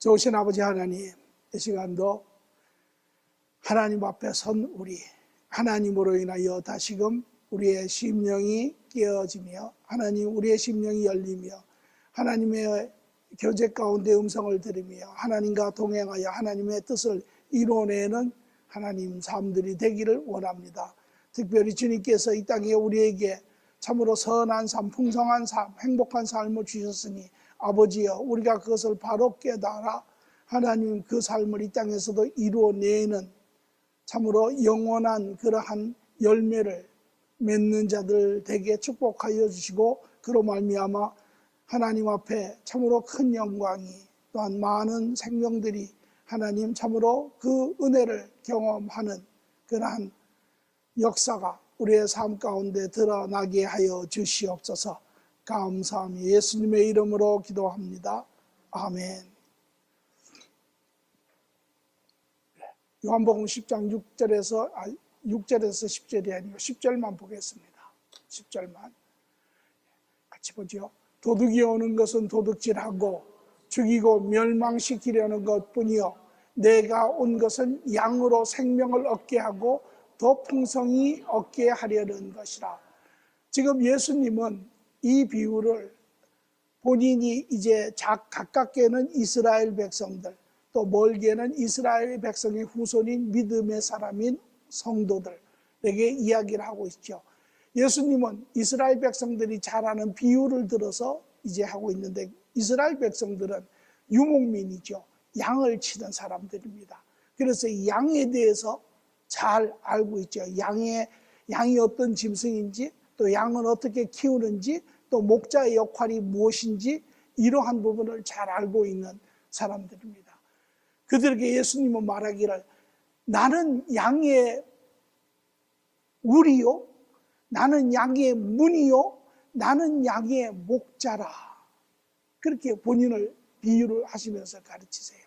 좋으신 아버지 하나님, 이 시간도 하나님 앞에 선 우리, 하나님으로 인하여 다시금 우리의 심령이 깨어지며 하나님 우리의 심령이 열리며 하나님의 교제 가운데 음성을 들으며 하나님과 동행하여 하나님의 뜻을 이뤄내는 하나님 삶들이 되기를 원합니다. 특별히 주님께서 이 땅에 우리에게 참으로 선한 삶, 풍성한 삶, 행복한 삶을 주셨으니 아버지여, 우리가 그것을 바로 깨달아 하나님 그 삶을 이 땅에서도 이루어내는 참으로 영원한 그러한 열매를 맺는 자들 되게 축복하여 주시고, 그로 말미암아 하나님 앞에 참으로 큰 영광이, 또한 많은 생명들이 하나님 참으로 그 은혜를 경험하는 그러한 역사가 우리의 삶 가운데 드러나게 하여 주시옵소서. 감사하며 예수님의 이름으로 기도합니다. 아멘. 요한복음 10장 6절에서 10절이 아니고 10절만 보겠습니다. 10절만 같이 보죠. 도둑이 오는 것은 도둑질하고 죽이고 멸망시키려는 것뿐이요, 내가 온 것은 양으로 생명을 얻게 하고 더 풍성히 얻게 하려는 것이라. 지금 예수님은 이 비유를 본인이 이제 가깝게는 이스라엘 백성들, 또 멀게는 이스라엘 백성의 후손인 믿음의 사람인 성도들에게 이야기를 하고 있죠. 예수님은 이스라엘 백성들이 잘 아는 비유를 들어서 이제 하고 있는데, 이스라엘 백성들은 유목민이죠. 양을 치던 사람들입니다. 그래서 이 양에 대해서 잘 알고 있죠. 양이 어떤 짐승인지, 또 양은 어떻게 키우는지, 또 목자의 역할이 무엇인지, 이러한 부분을 잘 알고 있는 사람들입니다. 그들에게 예수님은 말하기를, 나는 양의 우리요, 나는 양의 문이요, 나는 양의 목자라. 그렇게 본인을 비유를 하시면서 가르치세요.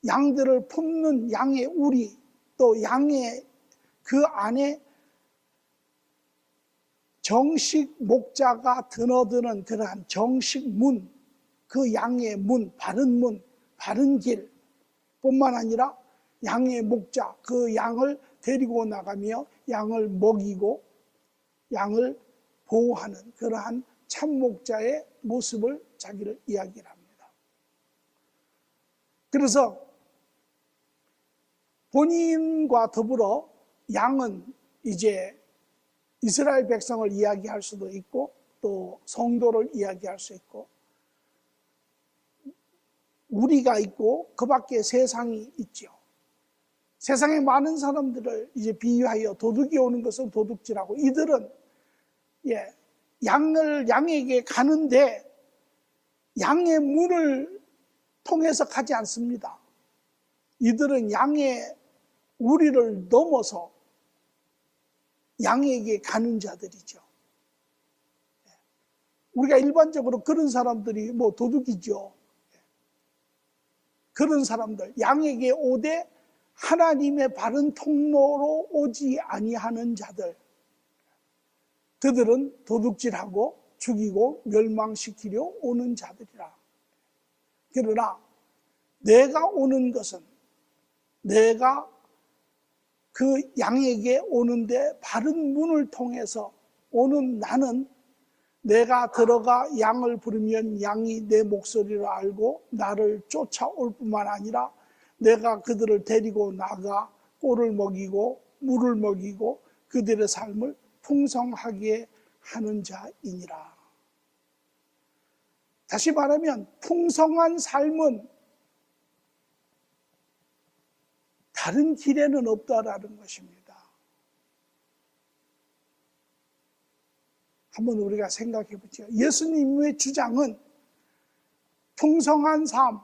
양들을 품는 양의 우리, 또 양의 그 안에 정식 목자가 드나드는 그러한 정식 문, 그 양의 문, 바른 길 뿐만 아니라 양의 목자, 그 양을 데리고 나가며 양을 먹이고 양을 보호하는 그러한 참목자의 모습을 자기를 이야기를 합니다. 그래서 본인과 더불어 양은 이제 이스라엘 백성을 이야기할 수도 있고, 또 성도를 이야기할 수 있고, 우리가 있고 그 밖에 세상이 있죠. 세상에 많은 사람들을 이제 비유하여 도둑이 오는 것은 도둑질하고, 이들은 양에게 가는데 양의 문을 통해서 가지 않습니다. 이들은 양의 우리를 넘어서 양에게 가는 자들이죠. 우리가 일반적으로 그런 사람들이 도둑이죠. 그런 사람들, 양에게 오되 하나님의 바른 통로로 오지 아니하는 자들, 그들은 도둑질하고 죽이고 멸망시키려 오는 자들이라. 그러나 내가 오는 것은, 내가 그 양에게 오는데 바른 문을 통해서 오는 나는, 내가 들어가 양을 부르면 양이 내 목소리를 알고 나를 쫓아올 뿐만 아니라 내가 그들을 데리고 나가 꼴을 먹이고 물을 먹이고 그들의 삶을 풍성하게 하는 자이니라. 다시 말하면 풍성한 삶은 다른 길에는 없다라는 것입니다. 한번 우리가 생각해 보죠. 예수님의 주장은 풍성한 삶,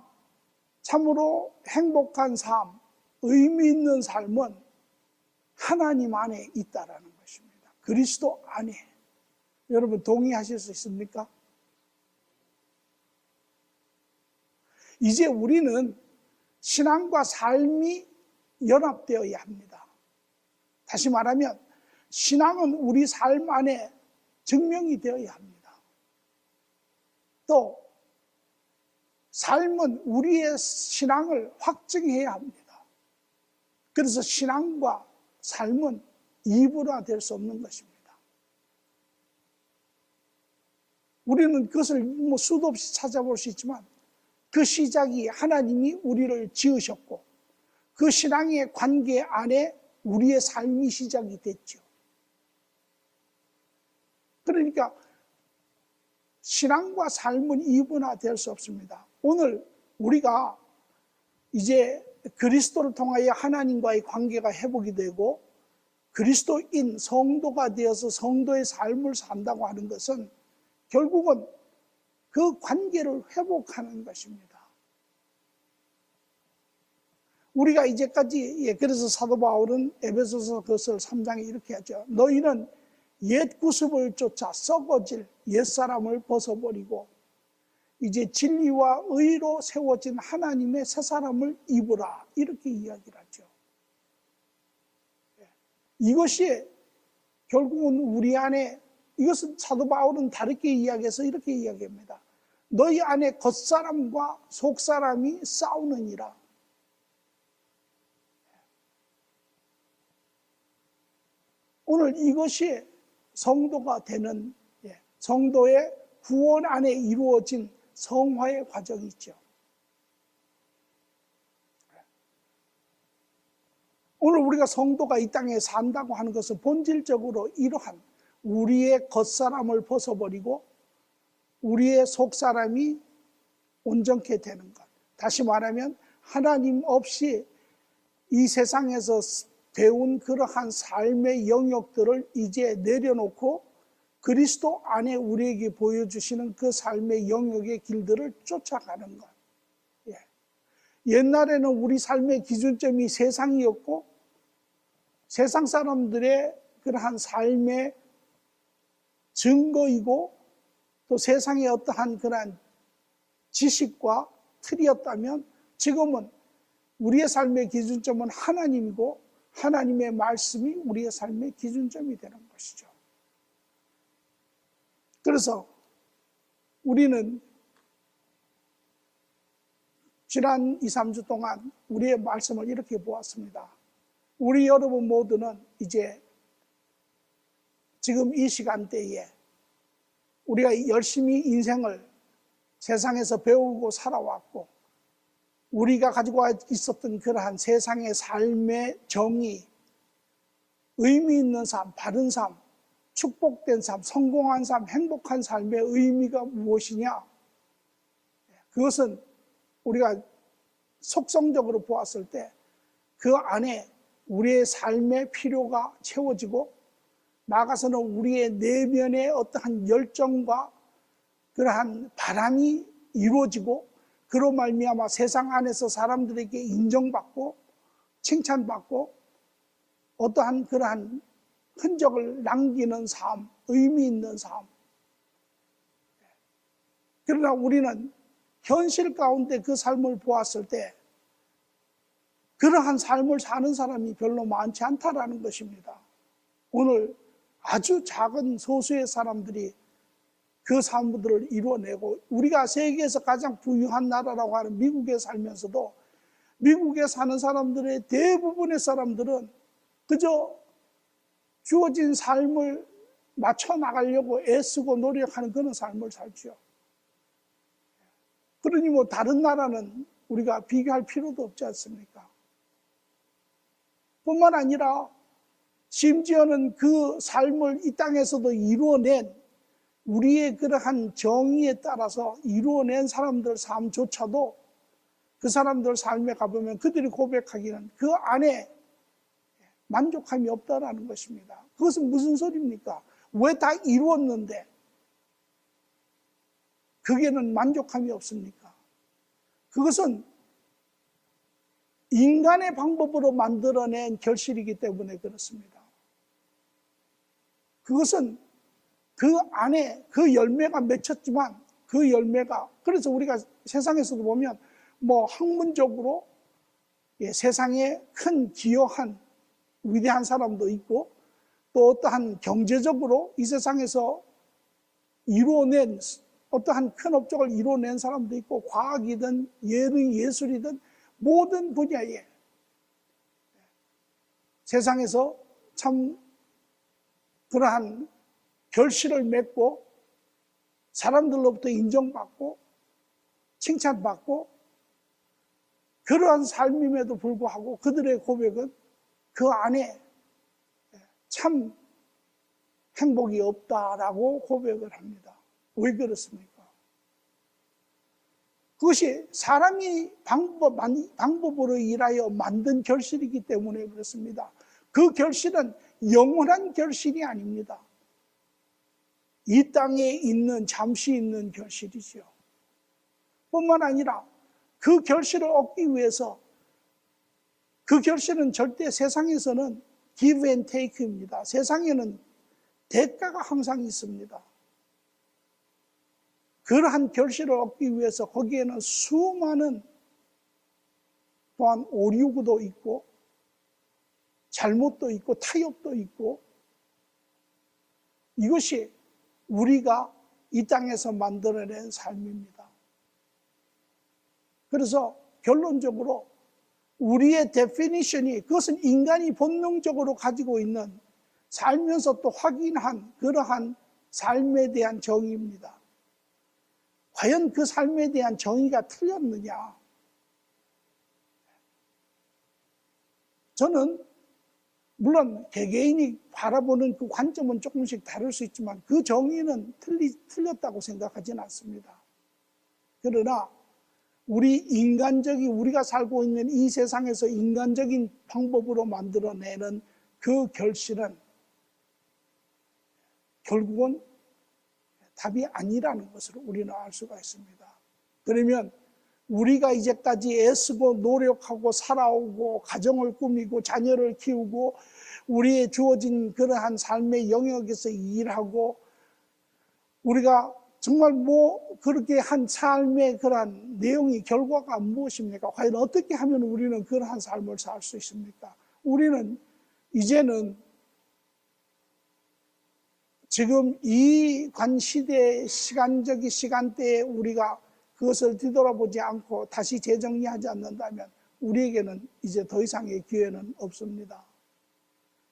참으로 행복한 삶, 의미 있는 삶은 하나님 안에 있다라는 것입니다. 그리스도 안에. 여러분 동의하실 수 있습니까? 이제 우리는 신앙과 삶이 연합되어야 합니다. 다시 말하면 신앙은 우리 삶 안에 증명이 되어야 합니다. 또 삶은 우리의 신앙을 확증해야 합니다. 그래서 신앙과 삶은 이분화될 수 없는 것입니다. 우리는 그것을 수도 없이 찾아볼 수 있지만 그 시작이 하나님이 우리를 지으셨고 그 신앙의 관계 안에 우리의 삶이 시작이 됐죠. 그러니까 신앙과 삶은 이분화될 수 없습니다. 오늘 우리가 이제 그리스도를 통하여 하나님과의 관계가 회복이 되고 그리스도인 성도가 되어서 성도의 삶을 산다고 하는 것은 결국은 그 관계를 회복하는 것입니다. 우리가 이제까지 그래서 사도 바울은 에베소서 그것을 3장에 이렇게 하죠. 너희는 옛 구습을 쫓아 썩어질 옛사람을 벗어버리고 이제 진리와 의로 세워진 하나님의 새 사람을 입으라 이렇게 이야기를 하죠. 이것이 결국은 우리 안에 이것은 사도 바울은 다르게 이야기해서 이렇게 이야기합니다. 너희 안에 겉사람과 속사람이 싸우느니라. 오늘 이것이 성도가 되는 성도의 구원 안에 이루어진 성화의 과정이 있죠. 오늘 우리가 성도가 이 땅에 산다고 하는 것은 본질적으로 이러한 우리의 겉사람을 벗어버리고 우리의 속사람이 온전케 되는 것. 다시 말하면 하나님 없이 이 세상에서 배운 그러한 삶의 영역들을 이제 내려놓고 그리스도 안에 우리에게 보여주시는 그 삶의 영역의 길들을 쫓아가는 것. 옛날에는 우리 삶의 기준점이 세상이었고 세상 사람들의 그러한 삶의 증거이고 또 세상의 어떠한 그러한 지식과 틀이었다면 지금은 우리의 삶의 기준점은 하나님이고 하나님의 말씀이 우리의 삶의 기준점이 되는 것이죠. 그래서 우리는 지난 2, 3주 동안 우리의 말씀을 이렇게 보았습니다. 우리 여러분 모두는 이제 지금 이 시간대에 우리가 열심히 인생을 세상에서 배우고 살아왔고 우리가 가지고 있었던 그러한 세상의 삶의 정의, 의미 있는 삶, 바른 삶, 축복된 삶, 성공한 삶, 행복한 삶의 의미가 무엇이냐? 그것은 우리가 속성적으로 보았을 때 그 안에 우리의 삶의 필요가 채워지고 나아가서는 우리의 내면의 어떠한 열정과 그러한 바람이 이루어지고 그로 말미암아 세상 안에서 사람들에게 인정받고 칭찬받고 어떠한 그러한 흔적을 남기는 삶, 의미 있는 삶. 그러나 우리는 현실 가운데 그 삶을 보았을 때 그러한 삶을 사는 사람이 별로 많지 않다라는 것입니다. 오늘 아주 작은 소수의 사람들이 그 삶들을 이루어내고 우리가 세계에서 가장 부유한 나라라고 하는 미국에 살면서도 미국에 사는 사람들의 대부분의 사람들은 그저 주어진 삶을 맞춰 나가려고 애쓰고 노력하는 그런 삶을 살죠. 그러니 뭐 다른 나라는 우리가 비교할 필요도 없지 않습니까? 뿐만 아니라 심지어는 그 삶을 이 땅에서도 이루어낸 우리의 그러한 정의에 따라서 이루어낸 사람들 삶조차도 그 사람들 삶에 가보면 그들이 고백하기는 그 안에 만족함이 없다라는 것입니다. 그것은 무슨 소리입니까? 왜 다 이루었는데 그게는 만족함이 없습니까? 그것은 인간의 방법으로 만들어낸 결실이기 때문에 그렇습니다. 그것은 그 안에 그 열매가 맺혔지만 그 열매가 그래서 우리가 세상에서도 보면 뭐 학문적으로 세상에 큰 기여한 위대한 사람도 있고 또 어떠한 경제적으로 이 세상에서 이루어낸 어떠한 큰 업적을 이뤄낸 사람도 있고 과학이든 예술이든 모든 분야에 세상에서 참 그러한 결실을 맺고 사람들로부터 인정받고 칭찬받고 그러한 삶임에도 불구하고 그들의 고백은 그 안에 참 행복이 없다라고 고백을 합니다. 왜 그렇습니까? 그것이 사람이 방법으로 일하여 만든 결실이기 때문에 그렇습니다. 그 결실은 영원한 결실이 아닙니다. 이 땅에 있는 잠시 있는 결실이죠. 뿐만 아니라 그 결실을 얻기 위해서 그 결실은 절대 세상에서는 give and take입니다. 세상에는 대가가 항상 있습니다. 그러한 결실을 얻기 위해서 거기에는 수많은 또한 오류도 있고 잘못도 있고 타협도 있고 이것이 우리가 이 땅에서 만들어낸 삶입니다. 그래서 결론적으로 우리의 데피니션이 그것은 인간이 본능적으로 가지고 있는 살면서 또 확인한 그러한 삶에 대한 정의입니다. 과연 그 삶에 대한 정의가 틀렸느냐? 저는 물론 개개인이 바라보는 그 관점은 조금씩 다를 수 있지만 그 정의는 틀렸다고 생각하지는 않습니다. 그러나 우리가 살고 있는 이 세상에서 인간적인 방법으로 만들어내는 그 결실은 결국은 답이 아니라는 것을 우리는 알 수가 있습니다. 그러면 우리가 이제까지 애쓰고 노력하고 살아오고 가정을 꾸미고 자녀를 키우고 우리의 주어진 그러한 삶의 영역에서 일하고 우리가 정말 그렇게 한 삶의 그러한 내용이 결과가 무엇입니까? 과연 어떻게 하면 우리는 그러한 삶을 살 수 있습니까? 우리는 이제는 지금 이 관시대의 시간적인 시간대에 우리가 그것을 뒤돌아보지 않고 다시 재정리하지 않는다면 우리에게는 이제 더 이상의 기회는 없습니다.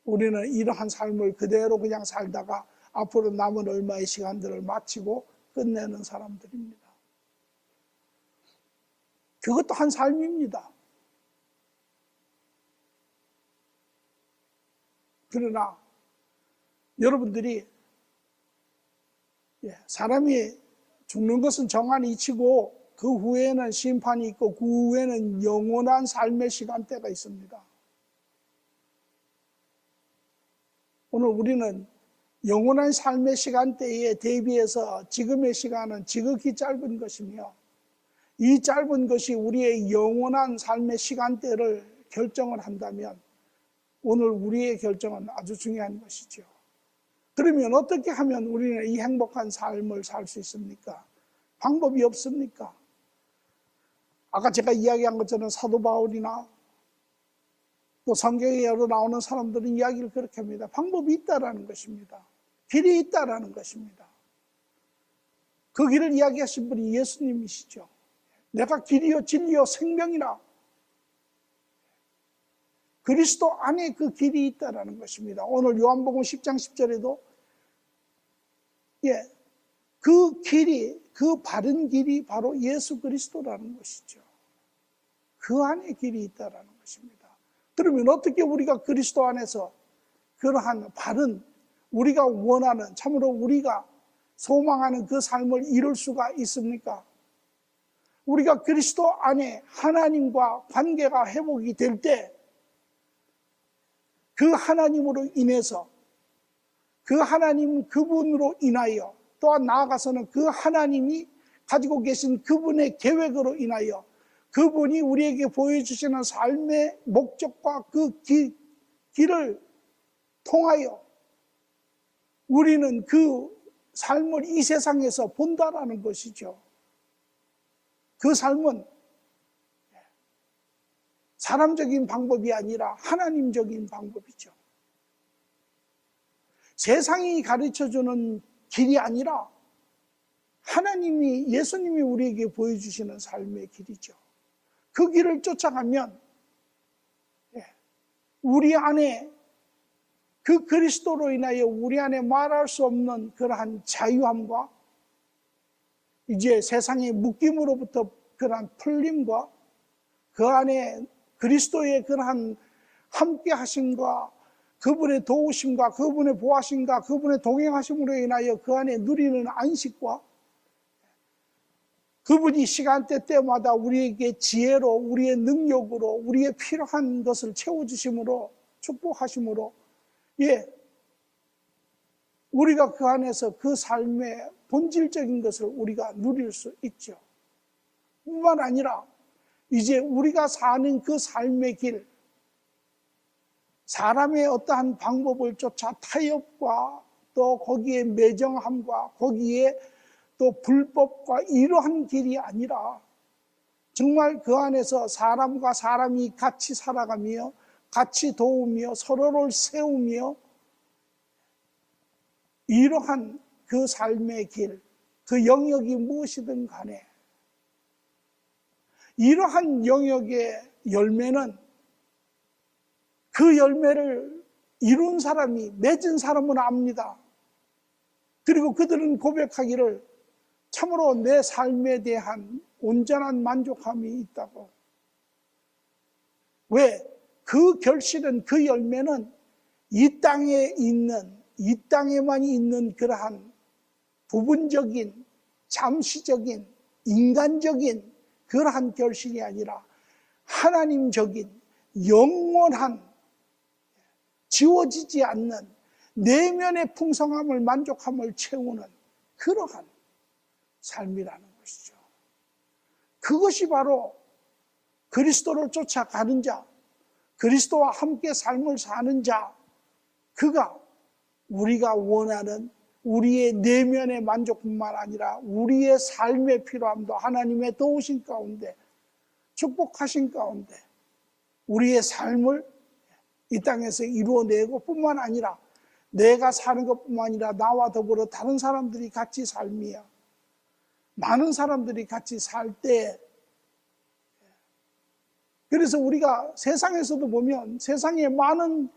우리는 이러한 삶을 그대로 그냥 살다가 앞으로 남은 얼마의 시간들을 마치고 끝내는 사람들입니다. 그것도 한 삶입니다. 그러나 여러분들이 사람이 죽는 것은 정한 이치고 그 후에는 심판이 있고 그 후에는 영원한 삶의 시간대가 있습니다. 오늘 우리는 영원한 삶의 시간대에 대비해서 지금의 시간은 지극히 짧은 것이며 이 짧은 것이 우리의 영원한 삶의 시간대를 결정을 한다면 오늘 우리의 결정은 아주 중요한 것이죠. 그러면 어떻게 하면 우리는 이 행복한 삶을 살 수 있습니까? 방법이 없습니까? 아까 제가 이야기한 것처럼 사도 바울이나 또 성경에 여러 나오는 사람들은 이야기를 그렇게 합니다. 방법이 있다라는 것입니다. 길이 있다라는 것입니다. 그 길을 이야기하신 분이 예수님이시죠. 내가 길이요 진리요 생명이라. 그리스도 안에 그 길이 있다라는 것입니다. 오늘 요한복음 10장 10절에도 그 길이, 그 바른 길이 바로 예수 그리스도라는 것이죠. 그 안에 길이 있다라는 것입니다. 그러면 어떻게 우리가 그리스도 안에서 그러한 바른 우리가 원하는 참으로 우리가 소망하는 그 삶을 이룰 수가 있습니까? 우리가 그리스도 안에 하나님과 관계가 회복이 될 때 그 하나님으로 인해서 그 하나님 그분으로 인하여 또한 나아가서는 그 하나님이 가지고 계신 그분의 계획으로 인하여 그분이 우리에게 보여주시는 삶의 목적과 그 길을 통하여 우리는 그 삶을 이 세상에서 본다라는 것이죠. 그 삶은 사람적인 방법이 아니라 하나님적인 방법이죠. 세상이 가르쳐주는 길이 아니라 하나님이, 예수님이 우리에게 보여주시는 삶의 길이죠. 그 길을 쫓아가면 우리 안에, 그 그리스도로 인하여 우리 안에 말할 수 없는 그러한 자유함과 이제 세상의 묶임으로부터 그러한 풀림과 그 안에 그리스도의 그러한 함께 하심과 그분의 도우심과 그분의 보하심과 그분의 동행하심으로 인하여 그 안에 누리는 안식과 그분이 시간대 때마다 우리에게 지혜로, 우리의 능력으로, 우리의 필요한 것을 채워주심으로, 축복하심으로, 우리가 그 안에서 그 삶의 본질적인 것을 우리가 누릴 수 있죠. 뿐만 아니라 이제 우리가 사는 그 삶의 길, 사람의 어떠한 방법을 쫓아 타협과 또 거기에 매정함과 거기에 또 불법과 이러한 길이 아니라 정말 그 안에서 사람과 사람이 같이 살아가며 같이 도우며 서로를 세우며 이러한 그 삶의 길, 그 영역이 무엇이든 간에 이러한 영역의 열매는 그 열매를 이룬 사람이, 맺은 사람은 압니다. 그리고 그들은 고백하기를 참으로 내 삶에 대한 온전한 만족함이 있다고. 왜? 그 결실은, 그 열매는 이 땅에 있는, 이 땅에만 있는 그러한 부분적인, 잠시적인, 인간적인 그러한 결실이 아니라 하나님적인, 영원한, 지워지지 않는 내면의 풍성함을, 만족함을 채우는 그러한 삶이라는 것이죠. 그것이 바로 그리스도를 쫓아가는 자, 그리스도와 함께 삶을 사는 자, 그가 우리가 원하는 우리의 내면의 만족뿐만 아니라 우리의 삶의 필요함도 하나님의 도우신 가운데, 축복하신 가운데 우리의 삶을 이 땅에서 이루어내고 뿐만 아니라 내가 사는 것뿐만 아니라 나와 더불어 다른 사람들이 같이 삶이야. 많은 사람들이 같이 살 때, 그래서 우리가 세상에서도 보면 세상에 많은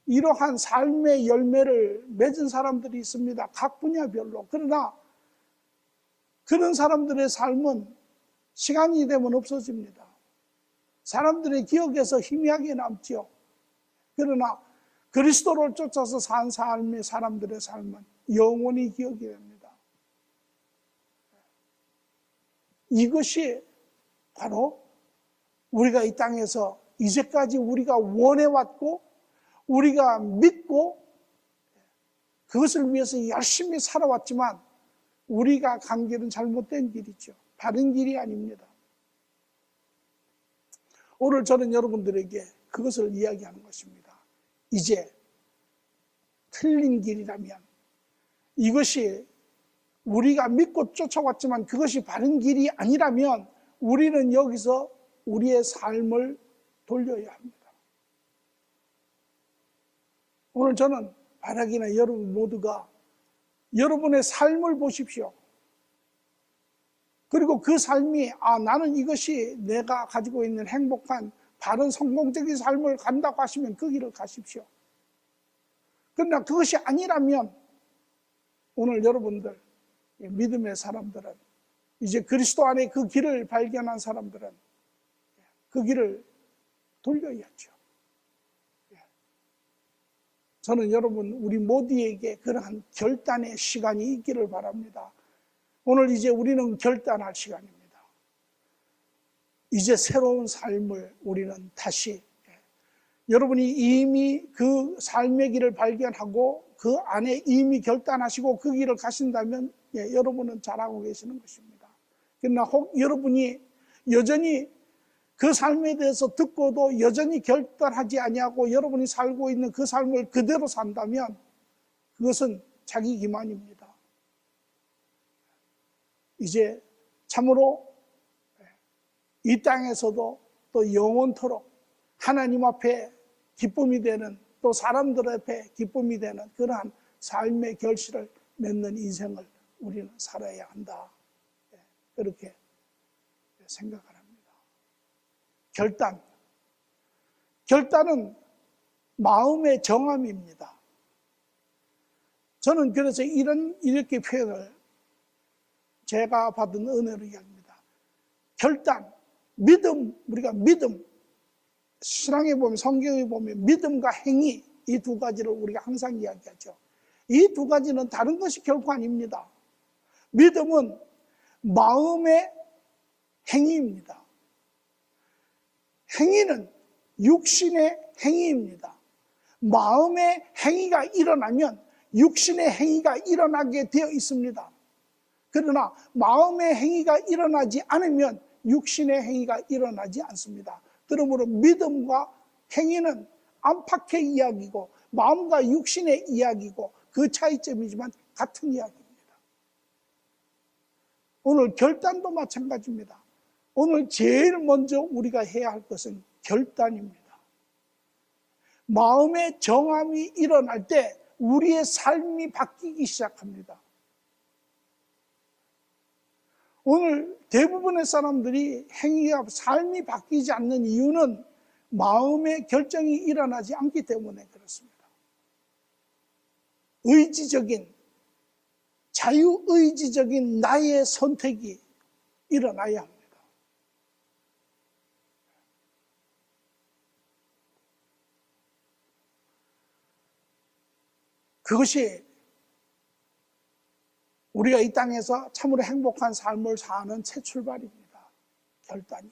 이러한 삶의 열매를 맺은 사람들이 있습니다. 각 분야별로. 그러나 그런 사람들의 삶은 시간이 되면 없어집니다. 사람들의 기억에서 희미하게 남죠. 그러나 그리스도를 쫓아서 산 삶의 사람들의 삶은 영원히 기억이 됩니다. 이것이 바로 우리가 이 땅에서 이제까지 우리가 원해왔고 우리가 믿고 그것을 위해서 열심히 살아왔지만 우리가 간 길은 잘못된 길이죠. 바른 길이 아닙니다. 오늘 저는 여러분들에게 그것을 이야기하는 것입니다. 이제 틀린 길이라면, 이것이 우리가 믿고 쫓아왔지만 그것이 바른 길이 아니라면 우리는 여기서 우리의 삶을 돌려야 합니다. 오늘 저는 바라기나 여러분 모두가 여러분의 삶을 보십시오. 그리고 그 삶이 나는 이것이 내가 가지고 있는 행복한 바른 성공적인 삶을 간다고 하시면 그 길을 가십시오. 그러나 그것이 아니라면 오늘 여러분들 믿음의 사람들은, 이제 그리스도 안에 그 길을 발견한 사람들은 그 길을 돌려야죠. 저는 여러분 우리 모두에게 그러한 결단의 시간이 있기를 바랍니다. 오늘 이제 우리는 결단할 시간입니다. 이제 새로운 삶을 우리는 다시, 여러분이 이미 그 삶의 길을 발견하고 그 안에 이미 결단하시고 그 길을 가신다면 여러분은 잘하고 계시는 것입니다. 그러나 혹 여러분이 여전히 그 삶에 대해서 듣고도 여전히 결단하지 아니하고 여러분이 살고 있는 그 삶을 그대로 산다면 그것은 자기 기만입니다. 이제 참으로 이 땅에서도 또 영원토록 하나님 앞에 기쁨이 되는, 또 사람들 앞에 기쁨이 되는 그러한 삶의 결실을 맺는 인생을 우리는 살아야 한다. 그렇게 생각을 합니다. 결단은 마음의 정함입니다. 저는 그래서 이렇게 표현을 제가 받은 은혜로 이야기합니다. 결단, 믿음, 우리가 믿음, 신앙에 보면, 성경에 보면 믿음과 행위, 이 두 가지를 우리가 항상 이야기하죠. 이 두 가지는 다른 것이 결코 아닙니다. 믿음은 마음의 행위입니다. 행위는 육신의 행위입니다. 마음의 행위가 일어나면 육신의 행위가 일어나게 되어 있습니다. 그러나 마음의 행위가 일어나지 않으면 육신의 행위가 일어나지 않습니다. 그러므로 믿음과 행위는 안팎의 이야기고 마음과 육신의 이야기고 그 차이점이지만 같은 이야기입니다. 오늘 결단도 마찬가지입니다. 오늘 제일 먼저 우리가 해야 할 것은 결단입니다. 마음의 정함이 일어날 때 우리의 삶이 바뀌기 시작합니다. 오늘 대부분의 사람들이 행위가 삶이 바뀌지 않는 이유는 마음의 결정이 일어나지 않기 때문에 그렇습니다. 자유의지적인 나의 선택이 일어나야 합니다. 그것이 우리가 이 땅에서 참으로 행복한 삶을 사는 새 출발입니다. 결단이.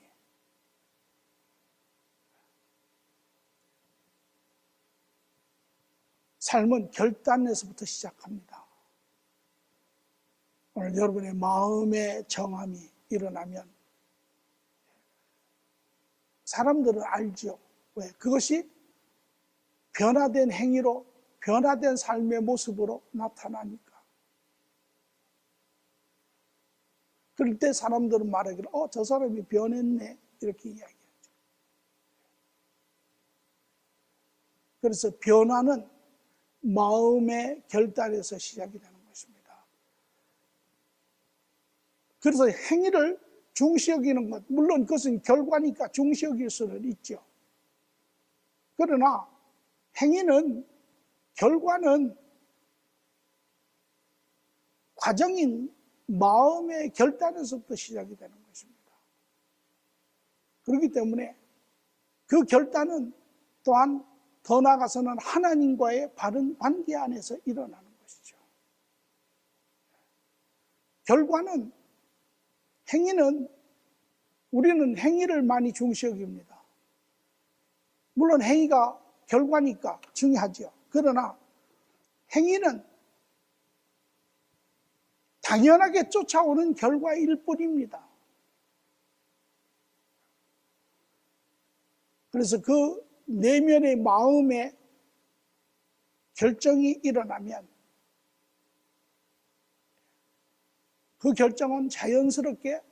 삶은 결단에서부터 시작합니다. 오늘 여러분의 마음의 정함이 일어나면 사람들은 알죠. 왜? 그것이 변화된 행위로, 변화된 삶의 모습으로 나타나니까. 그럴 때 사람들은 말하기를 저 사람이 변했네 이렇게 이야기하죠. 그래서 변화는 마음의 결단에서 시작이 되는 것입니다. 그래서 행위를 중시 여기는 것, 물론 그것은 결과니까 중시 여길 수는 있죠. 그러나 결과는 과정인 마음의 결단에서부터 시작이 되는 것입니다. 그렇기 때문에 그 결단은 또한 더 나아가서는 하나님과의 바른 관계 안에서 일어나는 것이죠. 우리는 행위를 많이 중시 여깁니다. 물론 행위가 결과니까 중요하죠. 그러나 행위는 당연하게 쫓아오는 결과일 뿐입니다. 그래서 그 내면의 마음의 결정이 일어나면 그 결정은 자연스럽게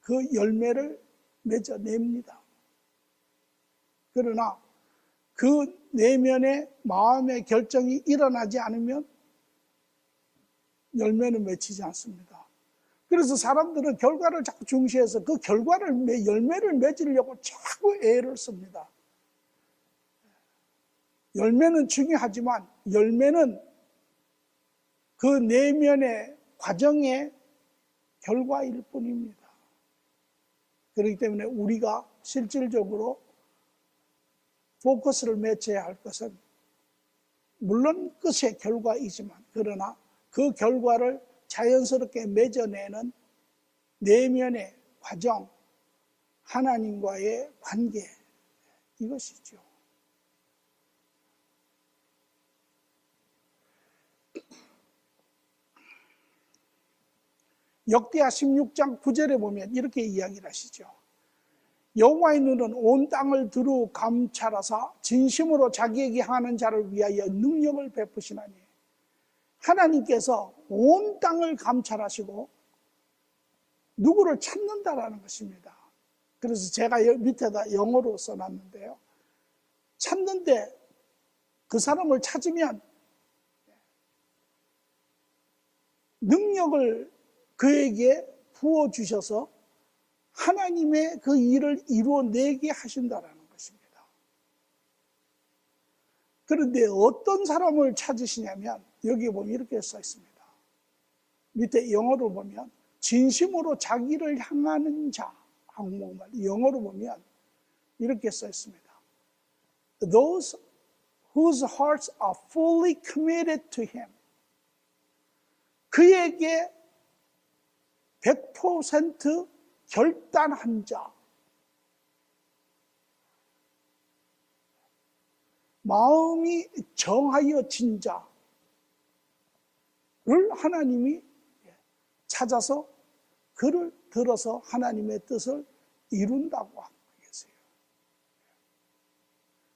그 열매를 맺어냅니다. 그러나 그 내면의 마음의 결정이 일어나지 않으면 열매는 맺히지 않습니다. 그래서 사람들은 결과를 자꾸 중시해서 그 열매를 맺으려고 자꾸 애를 씁니다. 열매는 중요하지만 열매는 그 내면의 과정의 결과일 뿐입니다. 그렇기 때문에 우리가 실질적으로 포커스를 맺어야 할 것은 물론 끝의 결과이지만 그러나 그 결과를 자연스럽게 맺어내는 내면의 과정, 하나님과의 관계, 이것이죠. 역대하 16장 9절에 보면 이렇게 이야기를 하시죠. 여호와의 눈은 온 땅을 두루 감찰하사 진심으로 자기에게 하는 자를 위하여 능력을 베푸시나니. 하나님께서 온 땅을 감찰하시고 누구를 찾는다라는 것입니다. 그래서 제가 밑에다 영어로 써놨는데요. 찾는데 그 사람을 찾으면 능력을 그에게 부어주셔서 하나님의 그 일을 이루어내게 하신다라는 것입니다. 그런데 어떤 사람을 찾으시냐면 여기 보면 이렇게 써 있습니다. 밑에 영어로 보면 진심으로 자기를 향하는 자, 한국말 영어로 보면 이렇게 써 있습니다. Those whose hearts are fully committed to him. 그에게 100% 결단한 자, 마음이 정하여진 자를 하나님이 찾아서 그를 들어서 하나님의 뜻을 이룬다고 하고 계세요.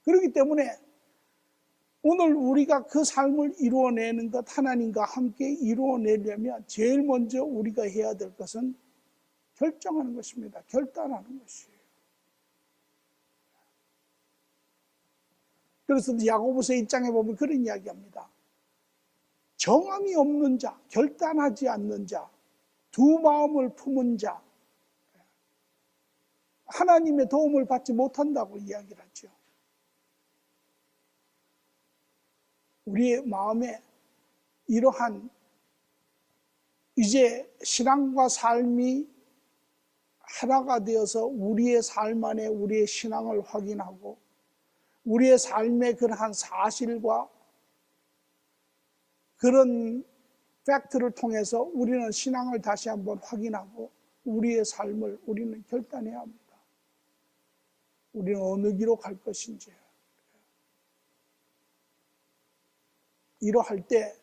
그렇기 때문에 오늘 우리가 그 삶을 이루어내는 것, 하나님과 함께 이루어내려면 제일 먼저 우리가 해야 될 것은 결정하는 것입니다. 결단하는 것이에요. 그래서 야고보서 1장에 보면 그런 이야기합니다. 정함이 없는 자, 결단하지 않는 자, 두 마음을 품은 자, 하나님의 도움을 받지 못한다고 이야기를 하죠. 우리의 마음에 이러한 이제 신앙과 삶이 하나가 되어서 우리의 삶 안에 우리의 신앙을 확인하고 우리의 삶의 그러한 사실과 그런 팩트를 통해서 우리는 신앙을 다시 한번 확인하고 우리의 삶을 우리는 결단해야 합니다. 우리는 어느 길로 갈 것인지. 이러할 때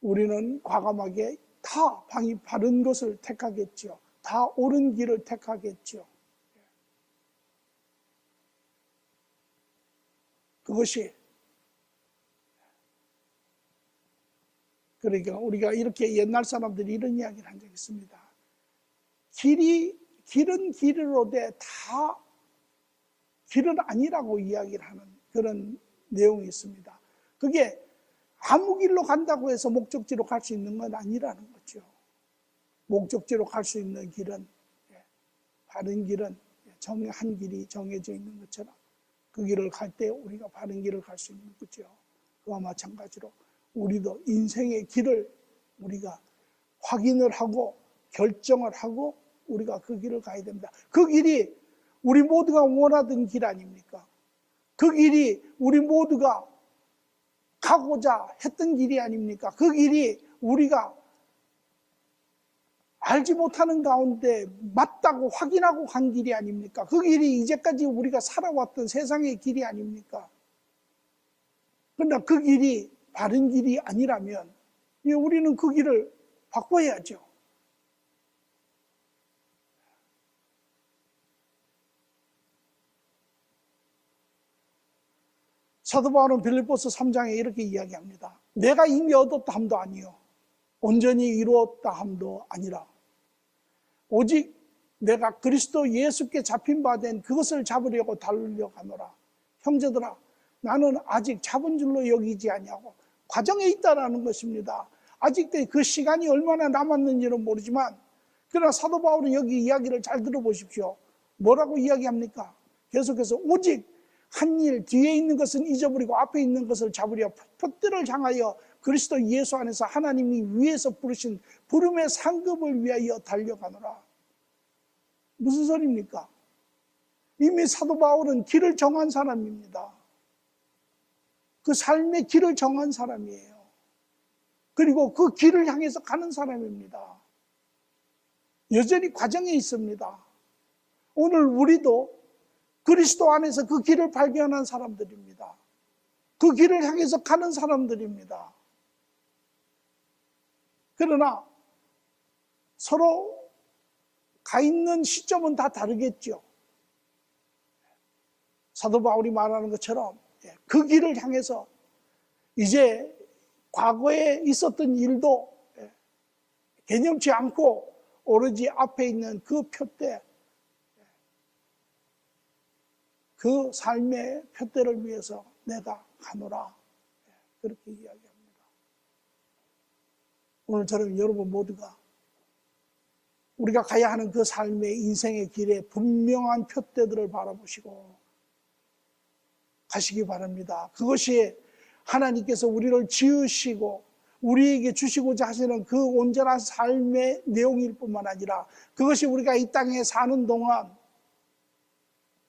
우리는 과감하게 다 방이 바른 것을 택하겠죠. 다 옳은 길을 택하겠죠. 그것이 그러니까 우리가 이렇게 옛날 사람들이 이런 이야기를 한 적이 있습니다. 길은 길으로되 다 길은 아니라고 이야기를 하는 그런 내용이 있습니다. 그게 아무 길로 간다고 해서 목적지로 갈 수 있는 건 아니라는 거죠. 목적지로 갈 수 있는 길은 바른 길은 한 길이 정해져 있는 것처럼 그 길을 갈 때 우리가 바른 길을 갈 수 있는 거죠. 그와 마찬가지로 우리도 인생의 길을 우리가 확인을 하고 결정을 하고 우리가 그 길을 가야 됩니다. 그 길이 우리 모두가 원하던 길 아닙니까? 그 길이 우리 모두가 가고자 했던 길이 아닙니까? 그 길이 우리가 알지 못하는 가운데 맞다고 확인하고 간 길이 아닙니까? 그 길이 이제까지 우리가 살아왔던 세상의 길이 아닙니까? 그러나 그 길이 바른 길이 아니라면 우리는 그 길을 바꿔야죠. 사도 바울은 빌립보서 3장에 이렇게 이야기합니다. 내가 이미 얻었다 함도 아니요 온전히 이루었다 함도 아니라 오직 내가 그리스도 예수께 잡힌 바 된 그것을 잡으려고 달려가노라. 형제들아 나는 아직 잡은 줄로 여기지 아니하고 과정에 있다라는 것입니다. 아직 그 시간이 얼마나 남았는지는 모르지만 그러나 사도 바울은 여기 이야기를 잘 들어보십시오. 뭐라고 이야기합니까? 계속해서 오직 한 일 뒤에 있는 것은 잊어버리고 앞에 있는 것을 잡으려 표대를 향하여 그리스도 예수 안에서 하나님이 위에서 부르신 부름의 상급을 위하여 달려가노라. 무슨 소리입니까? 이미 사도 바울은 길을 정한 사람입니다. 그 삶의 길을 정한 사람이에요. 그리고 그 길을 향해서 가는 사람입니다. 여전히 과정에 있습니다. 오늘 우리도 그리스도 안에서 그 길을 발견한 사람들입니다. 그 길을 향해서 가는 사람들입니다. 그러나 서로 가 있는 시점은 다 다르겠죠. 사도 바울이 말하는 것처럼 그 길을 향해서 이제 과거에 있었던 일도 개념치 않고 오로지 앞에 있는 그 표대, 그 삶의 표대를 위해서 내가 가노라. 그렇게 이야기합니다. 오늘 저는 여러분 모두가 우리가 가야 하는 그 삶의 인생의 길에 분명한 표대들을 바라보시고 가시기 바랍니다. 그것이 하나님께서 우리를 지으시고 우리에게 주시고자 하시는 그 온전한 삶의 내용일 뿐만 아니라 그것이 우리가 이 땅에 사는 동안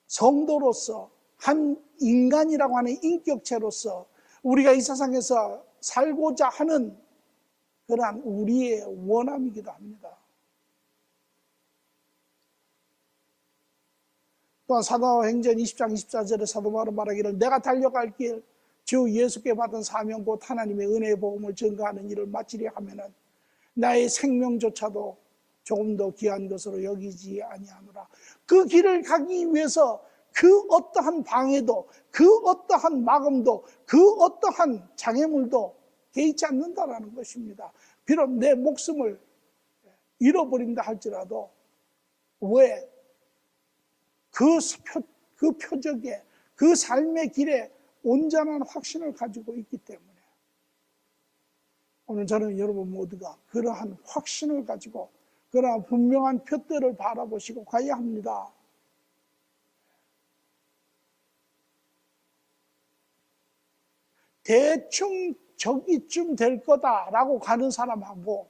성도로서 한 인간이라고 하는 인격체로서 우리가 이 세상에서 살고자 하는 그러한 우리의 원함이기도 합니다. 또한 사도행전 20장 24절에 사도 바울은 말하기를 내가 달려갈 길 주 예수께 받은 사명 곧 하나님의 은혜의 복음을 전가하는 일을 마치려 하면은 나의 생명조차도 조금 더 귀한 것으로 여기지 아니하노라. 그 길을 가기 위해서 그 어떠한 방해도 그 어떠한 마감도 그 어떠한 장애물도 개의치 않는다라는 것입니다. 비록 내 목숨을 잃어버린다 할지라도 왜? 그 표적에 그 삶의 길에 온전한 확신을 가지고 있기 때문에 오늘 저는 여러분 모두가 그러한 확신을 가지고 그러한 분명한 표대를 바라보시고 가야 합니다. 대충 저기쯤 될 거다라고 가는 사람하고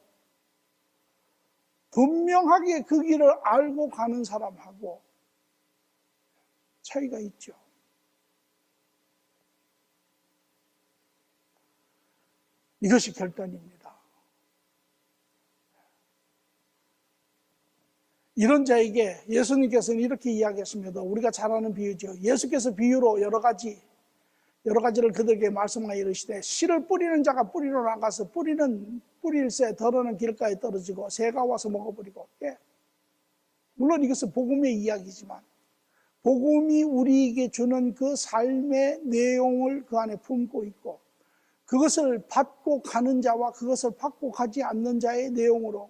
분명하게 그 길을 알고 가는 사람하고 차이가 있죠. 이것이 결단입니다. 이런 자에게 예수님께서는 이렇게 이야기했습니다. 우리가 잘 아는 비유죠. 예수께서 비유로 여러 가지를 그들에게 말씀하여 이르시되 씨를 뿌리는 자가 뿌리로 나가서 뿌릴새 덜어는 길가에 떨어지고 새가 와서 먹어버리고 물론 이것은 복음의 이야기지만 복음이 우리에게 주는 그 삶의 내용을 그 안에 품고 있고 그것을 받고 가는 자와 그것을 받고 가지 않는 자의 내용으로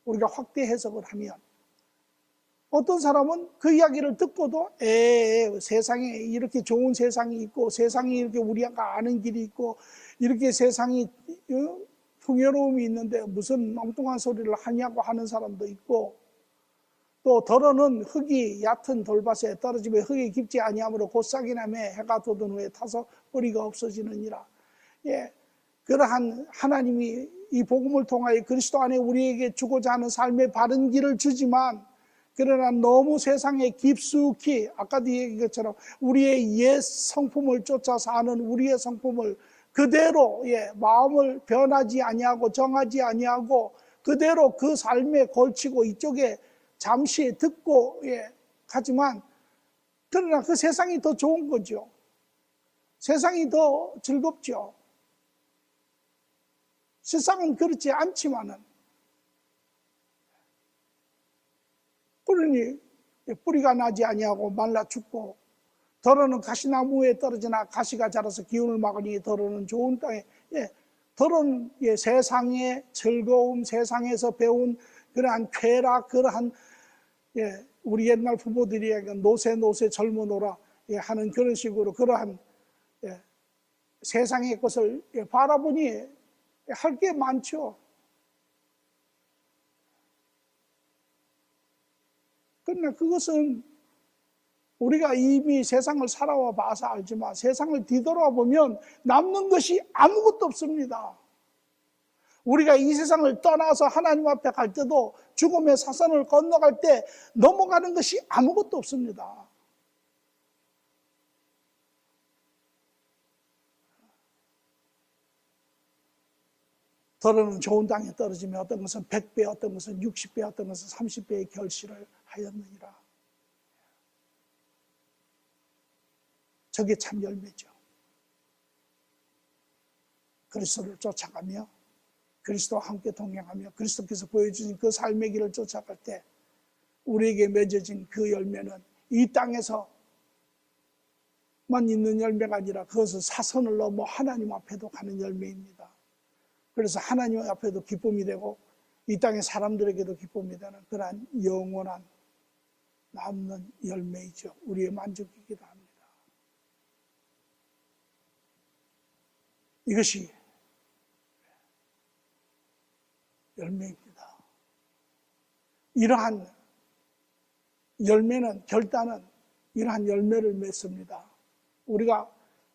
우리가 확대 해석을 하면 어떤 사람은 그 이야기를 듣고도 세상에 이렇게 좋은 세상이 있고 세상에 이렇게 우리가 아는 길이 있고 이렇게 세상이 풍요로움이 있는데 무슨 엉뚱한 소리를 하냐고 하는 사람도 있고 또 더러는 흙이 얕은 돌밭에 떨어지며 흙이 깊지 아니하므로 곧 싹이 나며 해가 돋은 후에 타서 뿌리가 없어지느니라. 그러한 하나님이 이 복음을 통하여 그리스도 안에 우리에게 주고자 하는 삶의 바른 길을 주지만 그러나 너무 세상에 깊숙이 아까도 얘기한 것처럼 우리의 옛 성품을 쫓아 사는 우리의 성품을 그대로 마음을 변하지 아니하고 정하지 아니하고 그대로 그 삶에 걸치고 이쪽에 잠시 듣고 가지만 그러나 그 세상이 더 좋은 거죠. 세상이 더 즐겁죠. 세상은 그렇지 않지만은 그러니 뿌리가 나지 아니하고 말라 죽고 더러는 가시나무에 떨어지나 가시가 자라서 기운을 막으니 더러는 좋은 땅에 더러는 세상의 즐거움 세상에서 배운 그러한 쾌락 그러한 우리 옛날 부모들이 노세 젊어노라 하는 그런 식으로 그러한 세상의 것을 바라보니 할 게 많죠. 그러나 그것은 우리가 이미 세상을 살아와 봐서 알지만 세상을 뒤돌아 보면 남는 것이 아무것도 없습니다. 우리가 이 세상을 떠나서 하나님 앞에 갈 때도 죽음의 사선을 건너갈 때 넘어가는 것이 아무것도 없습니다. 더러는 좋은 땅에 떨어지며 어떤 것은 100배, 어떤 것은 60배, 어떤 것은 30배의 결실을 하였느니라. 저게 참 열매죠. 그리스도를 쫓아가며 그리스도와 함께 동행하며 그리스도께서 보여주신 그 삶의 길을 쫓아갈 때 우리에게 맺어진 그 열매는 이 땅에서만 있는 열매가 아니라 그것은 사선을 넘어 하나님 앞에도 가는 열매입니다. 그래서 하나님 앞에도 기쁨이 되고 이 땅의 사람들에게도 기쁨이 되는 그러한 영원한 남는 열매이죠. 우리의 만족이기도 합니다. 이것이 열매입니다. 이러한 열매는, 결단은 이러한 열매를 맺습니다. 우리가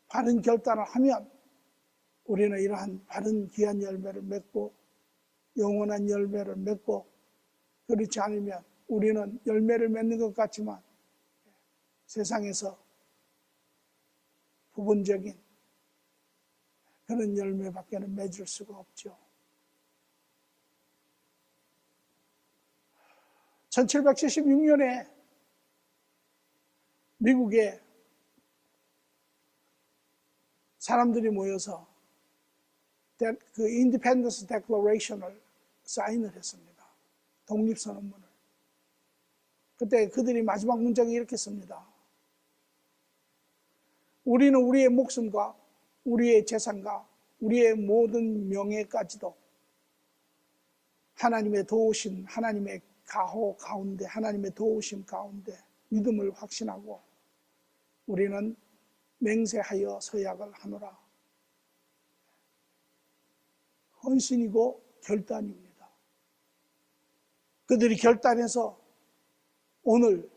바른 결단을 하면 우리는 이러한 바른 귀한 열매를 맺고 영원한 열매를 맺고, 그렇지 않으면 우리는 열매를 맺는 것 같지만 세상에서 부분적인 그런 열매밖에 맺을 수가 없죠. 1776년에 미국에 사람들이 모여서 그 인디펜던스 디클레레이션을 사인을 했습니다. 독립선언문을. 그때 그들이 마지막 문장이 이렇게 씁니다. 우리는 우리의 목숨과 우리의 재산과 우리의 모든 명예까지도 하나님의 도우심, 하나님의 가호 가운데, 하나님의 도우심 가운데 믿음을 확신하고 우리는 맹세하여 서약을 하노라. 헌신이고 결단입니다. 그들이 결단해서 오늘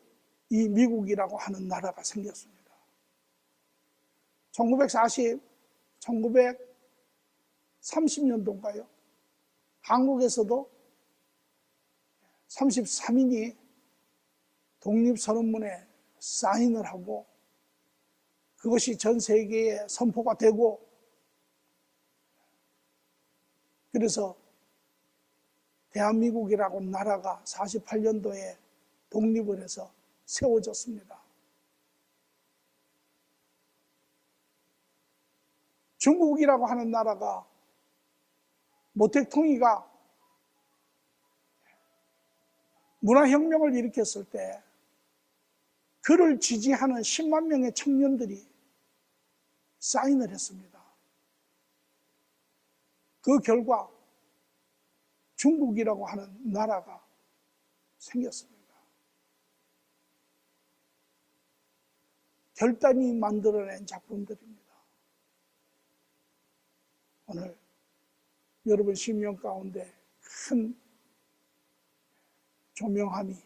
이 미국이라고 하는 나라가 생겼습니다. 1930년도인가요? 한국에서도 33인이 독립선언문에 사인을 하고 그것이 전 세계에 선포가 되고, 그래서 대한민국이라고 나라가 48년도에 독립을 해서 세워졌습니다. 중국이라고 하는 나라가 모택통이가 문화혁명을 일으켰을 때 그를 지지하는 10만 명의 청년들이 사인을 했습니다. 그 결과 중국이라고 하는 나라가 생겼습니다. 결단이 만들어낸 작품들입니다. 오늘 여러분 심령 가운데 큰 조명함이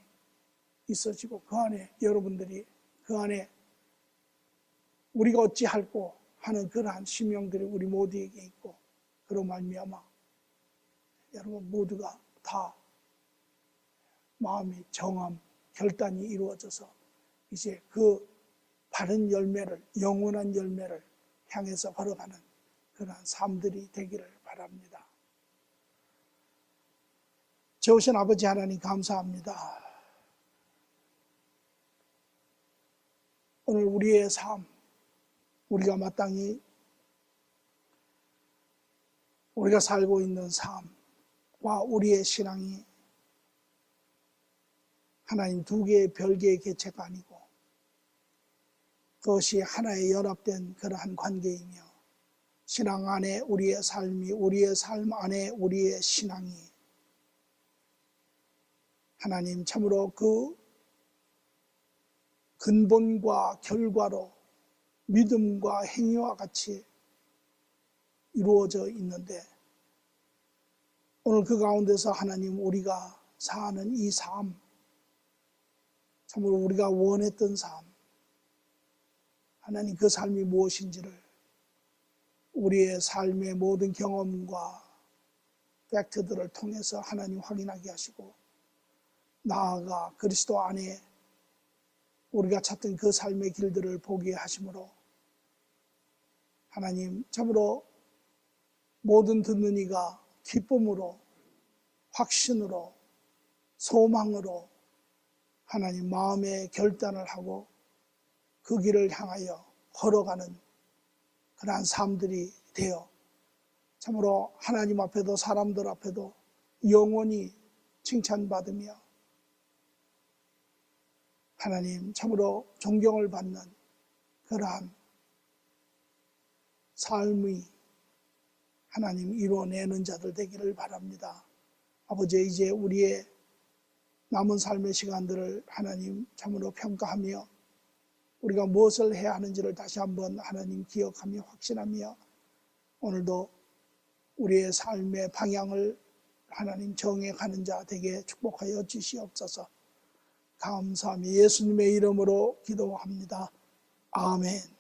있어지고 그 안에 여러분들이 그 안에 우리가 어찌할꼬 하는 그러한 심령들이 우리 모두에게 있고, 그로 말미암아 여러분 모두가 다 마음이 정함, 결단이 이루어져서 이제 그 바른 열매를, 영원한 열매를 향해서 걸어가는 그러한 삶들이 되기를 바랍니다. 좋으신 아버지 하나님 감사합니다. 오늘 우리의 삶, 우리가 마땅히 우리가 살고 있는 삶과 우리의 신앙이 하나님 두 개의 별개의 개체가 아니고 그것이 하나의 연합된 그러한 관계이며, 신앙 안에 우리의 삶이, 우리의 삶 안에 우리의 신앙이 하나님 참으로 그 근본과 결과로 믿음과 행위와 같이 이루어져 있는데, 오늘 그 가운데서 하나님 우리가 사는 이 삶, 참으로 우리가 원했던 삶, 하나님 그 삶이 무엇인지를 우리의 삶의 모든 경험과 팩트들을 통해서 하나님 확인하게 하시고, 나아가 그리스도 안에 우리가 찾던 그 삶의 길들을 보게 하심으로 하나님 참으로 모든 듣는 이가 기쁨으로, 확신으로, 소망으로 하나님 마음의 결단을 하고 그 길을 향하여 걸어가는 그러한 삶들이 되어 참으로 하나님 앞에도 사람들 앞에도 영원히 칭찬받으며 하나님 참으로 존경을 받는 그러한 삶의 하나님 이루어내는 자들 되기를 바랍니다. 아버지, 이제 우리의 남은 삶의 시간들을 하나님 참으로 평가하며 우리가 무엇을 해야 하는지를 다시 한번 하나님 기억하며 확신하며 오늘도 우리의 삶의 방향을 하나님 정에 가는 자 되게 축복하여 주시옵소서. 감사하며 예수님의 이름으로 기도합니다. 아멘.